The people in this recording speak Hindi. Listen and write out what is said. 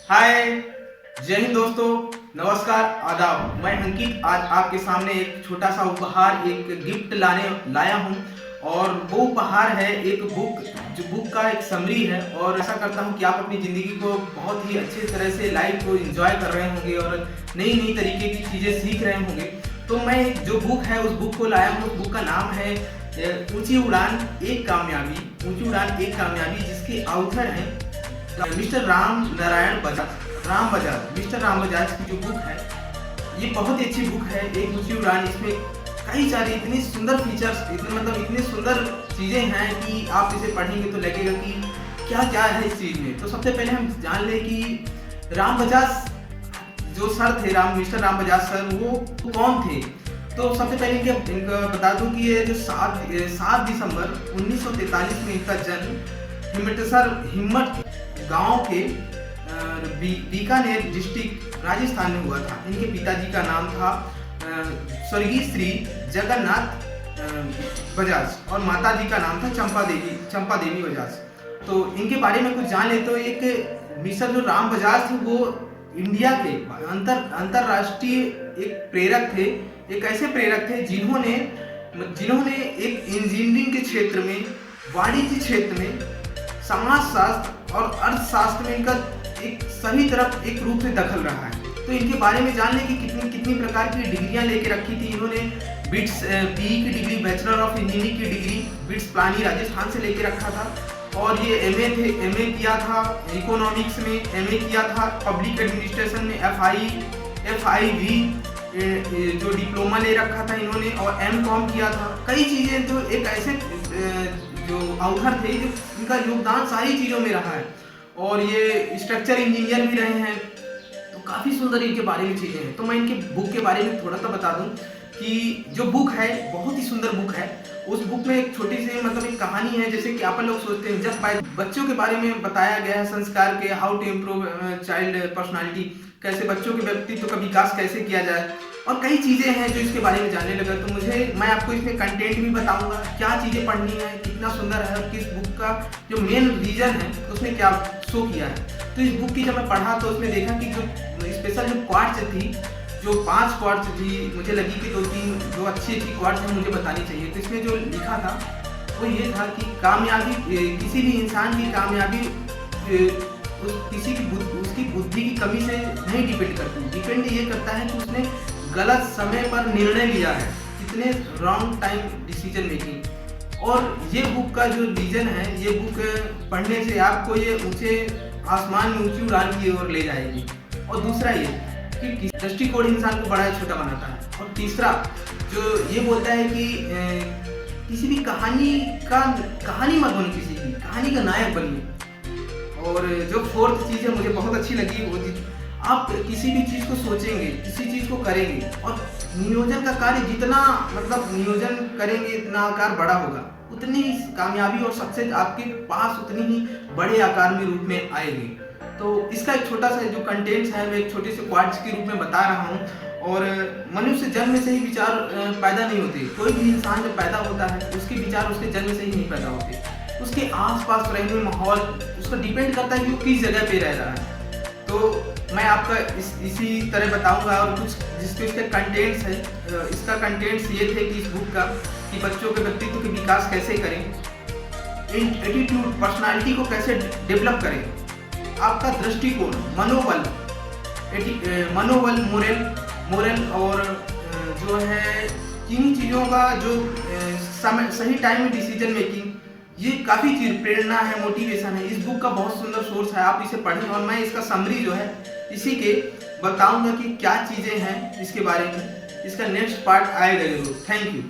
हाय, जय हिंद दोस्तों। नमस्कार, आदाब। मैं अंकित आज आपके सामने एक छोटा सा उपहार, एक गिफ्ट लाया हूँ। और वो उपहार है एक बुक, जो बुक का एक समरी है। और ऐसा करता हूँ कि आप अपनी ज़िंदगी को बहुत ही अच्छी तरह से लाइफ को एंजॉय कर रहे होंगे और नई नई तरीके की चीज़ें सीख रहे होंगे। तो मैं जो बुक है उस बुक को लाया हूँ। उस बुक का नाम है ऊंची उड़ान एक कामयाबी। ऊंची उड़ान एक कामयाबी, जिसके ऑथर हैं मिस्टर मिस्टर राम बजाज की जो बुक है, ये बहुत ही अच्छी बुक है। एक ऊंची उड़ान, इसमें कई सारी इतनी सुंदर फीचर्स, इतने सुंदर चीजें हैं कि आप इसे पढ़ेंगे तो लगेगा कि क्या क्या है इस चीज में। तो सबसे पहले हम जान लें कि राम बजाज जो सर थे, मिस्टर राम बजाज सर, वो कौन थे। तो सबसे पहले इनका बता दूं कि ये जो 7 दिसंबर 1943 में इनका जन्म हिम्मत गांव के बीकानेर डिस्ट्रिक्ट राजस्थान में हुआ था। इनके पिताजी का नाम था स्वर्गीय श्री जगन्नाथ बजाज और माता जी का नाम था चंपा देवी बजाज। तो इनके बारे में कुछ जान ले तो एक मिस्टर जो राम बजाज थे वो इंडिया के अंतरराष्ट्रीय एक प्रेरक थे। एक ऐसे प्रेरक थे जिन्होंने एक इंजीनियरिंग के क्षेत्र में, वाणिज्य क्षेत्र में, समाजशास्त्र और अर्थशास्त्र में इनका एक सभी तरफ एक रूप से दखल रहा है। तो इनके बारे में जानने की कितनी प्रकार की डिग्रियां लेके रखी थी इन्होंने। बिट्स बीई की डिग्री, बैचलर ऑफ इंजीनियरिंग की डिग्री बिट्स प्लानी राजस्थान से लेके रखा था। और ये एमए किया था इकोनॉमिक्स में, एमए किया था पब्लिक एडमिनिस्ट्रेशन में, एफआईवी जो डिप्लोमा ले रखा था इन्होंने, और एमकॉम किया था। कई चीजें जो एक ऐसे जो ऑथर थे जो इनका योगदान सारी चीज़ों में रहा है। और ये स्ट्रक्चर इंजीनियर भी रहे हैं। तो काफ़ी सुंदर इनके बारे में चीज़ें हैं। तो मैं इनके बुक के बारे में थोड़ा सा बता दूं कि जो बुक है बहुत ही सुंदर बुक है। उस बुक में एक छोटी सी एक कहानी है, जैसे कि अपन लोग सोचते हैं जब बच्चों के बारे में बताया गया है, संस्कार के, how to improve child personality, कैसे बच्चों के व्यक्तित्व का विकास कैसे किया जाए, और कई चीज़ें हैं जो इसके बारे में जानने लगा। तो मैं आपको इसमें कंटेंट भी बताऊंगा, क्या चीज़ें पढ़नी है, कितना सुंदर है, और किस बुक का जो मेन रीजन है उसने क्या शो किया है। तो इस बुक की जब मैं पढ़ा तो उसमें देखा कि जो स्पेशल जो क्वार्ट्स थी, जो 5 क्वार्ट्स थी, मुझे लगी कि 2-3 जो अच्छी क्वार्ट्स हैं मुझे बतानी चाहिए। तो इसमें जो लिखा था वो ये था कि कामयाबी, किसी भी इंसान की कामयाबी उसकी बुद्धि की कमी से नहीं डिपेंड करती। डिपेंड ये करता है कि उसने गलत समय पर निर्णय लिया है, कितने रॉन्ग टाइम डिसीजन मेकिंग। और ये बुक का जो रीजन है, ये बुक पढ़ने से आपको ये ऊंचे आसमान में ऊंची उड़ान की ओर ले जाएगी। और दूसरा ये कि दृष्टिकोण इंसान को बड़ा या छोटा बनाता है। और तीसरा जो ये बोलता है कि किसी भी कहानी मत बनो, किसी भी कहानी का नायक बनिए। और जो फोर्थ चीज़ है मुझे बहुत अच्छी लगी, वो आप किसी भी चीज़ को सोचेंगे, किसी चीज़ को करेंगे, और नियोजन का कार्य जितना नियोजन करेंगे इतना आकार बड़ा होगा, उतनी ही कामयाबी और सक्सेस आपके पास उतनी ही बड़े आकार में रूप में आएगी। तो इसका एक छोटा सा जो कंटेंट्स है मैं एक छोटे से क्वार्ट्स के रूप में बता रहा हूँ। और मनुष्य जन्म से ही विचार पैदा नहीं होते। कोई भी इंसान जब पैदा होता है उसके विचार उसके जन्म से ही नहीं पैदा होते। उसके आसपास रहने माहौल उसका डिपेंड करता है कि वो किस जगह पे रह रहा है। तो मैं आपका इसी तरह बताऊंगा। और कुछ जिसके इसके कंटेंट्स है, इसका कंटेंट्स ये थे कि इस बुक का कि बच्चों के व्यक्तित्व के विकास कैसे करें, एटीट्यूड, पर्सनालिटी को कैसे डेवलप करें, आपका दृष्टिकोण, मनोबल, मोरल, और जो है किन चीज़ों का जो सही टाइम में डिसीजन मेकिंग, ये काफ़ी चीज प्रेरणा है, मोटिवेशन है। इस बुक का बहुत सुंदर सोर्स है, आप इसे पढ़ें। और मैं इसका समरी जो है इसी के बताऊंगा कि क्या चीज़ें हैं इसके बारे में। इसका नेक्स्ट पार्ट आएगा जरूर। Thank you.